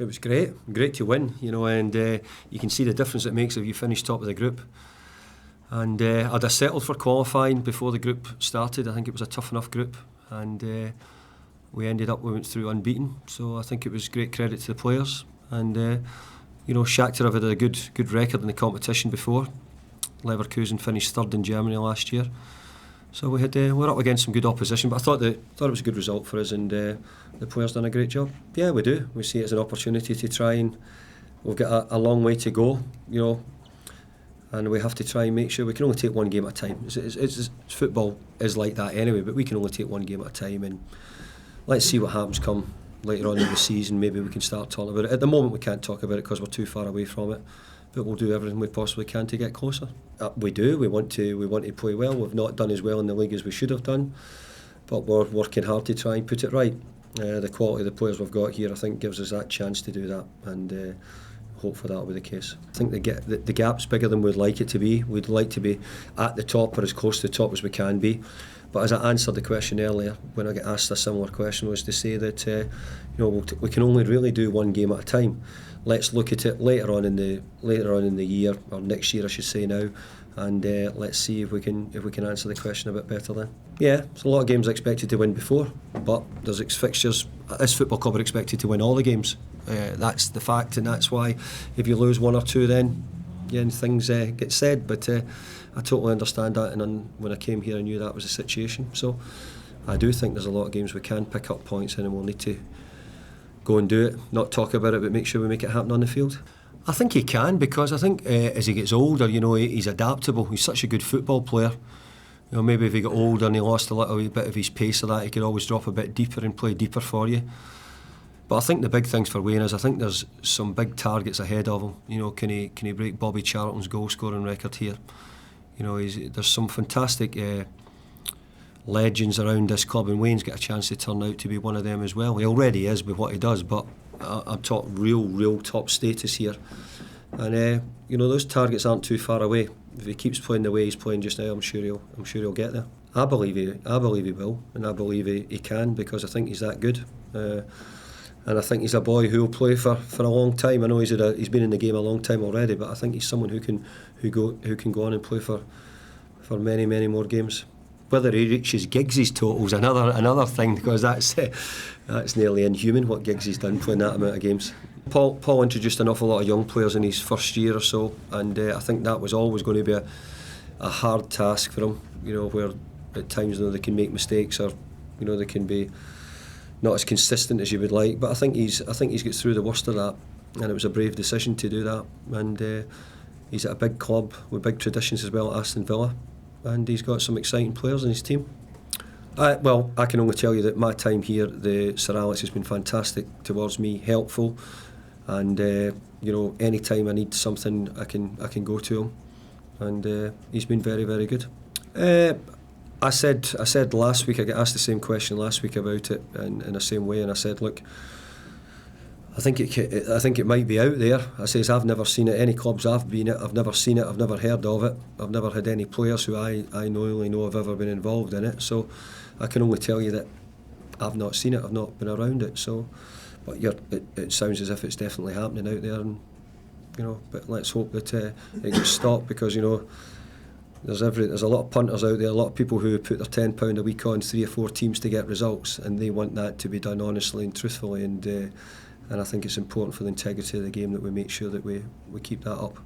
It was great to win, you know, and you can see the difference it makes if you finish top of the group. And I'd have settled for qualifying before the group started. I think it was a tough enough group, and we went through unbeaten. So I think it was great credit to the players. And you know, Shakhtar have had a good record in the competition before. Leverkusen finished third in Germany last year. So we're up against some good opposition, but I thought it was a good result for us, and the players done a great job. Yeah, we do. We see it as an opportunity to try, and we've got a long way to go, you know, and we have to try and make sure we can only take one game at a time. Football is like that anyway, but we can only take one game at a time, and let's see what happens come later on in the season. Maybe we can start talking about it. At the moment we can't talk about it because we're too far away from it, but we'll do everything we possibly can to get closer. We do. We want to play well. We've not done as well in the league as we should have done, but we're working hard to try and put it right. The quality of the players we've got here, I think, gives us that chance to do that, and hopefully that'll be the case. I think the gap's bigger than we'd like it to be. We'd like to be at the top or as close to the top as we can be. But as I answered the question earlier, when I get asked a similar question, was to say that you know, we can only really do one game at a time. Let's look at it later on in the year, or next year I should say now, and let's see if we can answer the question a bit better then. Yeah, there's a lot of games expected to win before, but there's fixtures. This football club are expected to win all the games. That's the fact, and that's why if you lose one or two, then things get said. But I totally understand that, and when I came here I knew that was the situation. So I do think there's a lot of games we can pick up points in, and we'll need to go and do it, not talk about it, but make sure we make it happen on the field. I think he can, because I think as he gets older, you know, he's adaptable. He's such a good football player. You know, maybe if he got older and he lost a little bit of his pace or that, he could always drop a bit deeper and play deeper for you. But I think the big things for Wayne is, I think there's some big targets ahead of him. You know, can he break Bobby Charlton's goal scoring record here? You know, there's some fantastic legends around this club, and Wayne's got a chance to turn out to be one of them as well. He already is with what he does, but I'm talking real top status here. And you know, those targets aren't too far away. If he keeps playing the way he's playing just now, I'm sure he'll get there. I believe he will, and I believe he can, because I think he's that good. And I think he's a boy who will play for a long time. I know he's been in the game a long time already, but I think he's someone who can go on and play for many more games. Whether he reaches Giggs' totals another thing, because that's nearly inhuman what Giggs has done playing that amount of games. Paul introduced an awful lot of young players in his first year or so, and I think that was always going to be a hard task for him. You know, where at times, you know, they can make mistakes, or you know, they can be not as consistent as you would like. But I think he's got through the worst of that, and it was a brave decision to do that. And he's at a big club with big traditions as well, at Aston Villa, and he's got some exciting players in his team. Well, I can only tell you that my time here, Sir Alex has been fantastic towards me, helpful, and you know, any time I need something, I can go to him, and he's been very good. I said last week, I got asked the same question last week about it in the same way, and I said, look, I think it might be out there. I says, I've never seen it. Any clubs I've been at, I've never seen it. I've never heard of it. I've never had any players who I know have ever been involved in it. So I can only tell you that I've not seen it. I've not been around it. So, but it sounds as if it's definitely happening out there, and you know. But let's hope that it gets stopped, because you know, there's a lot of punters out there, a lot of people who put their £10 a week on 3 or 4 teams to get results, and they want that to be done honestly and truthfully, and I think it's important for the integrity of the game that we make sure that we keep that up.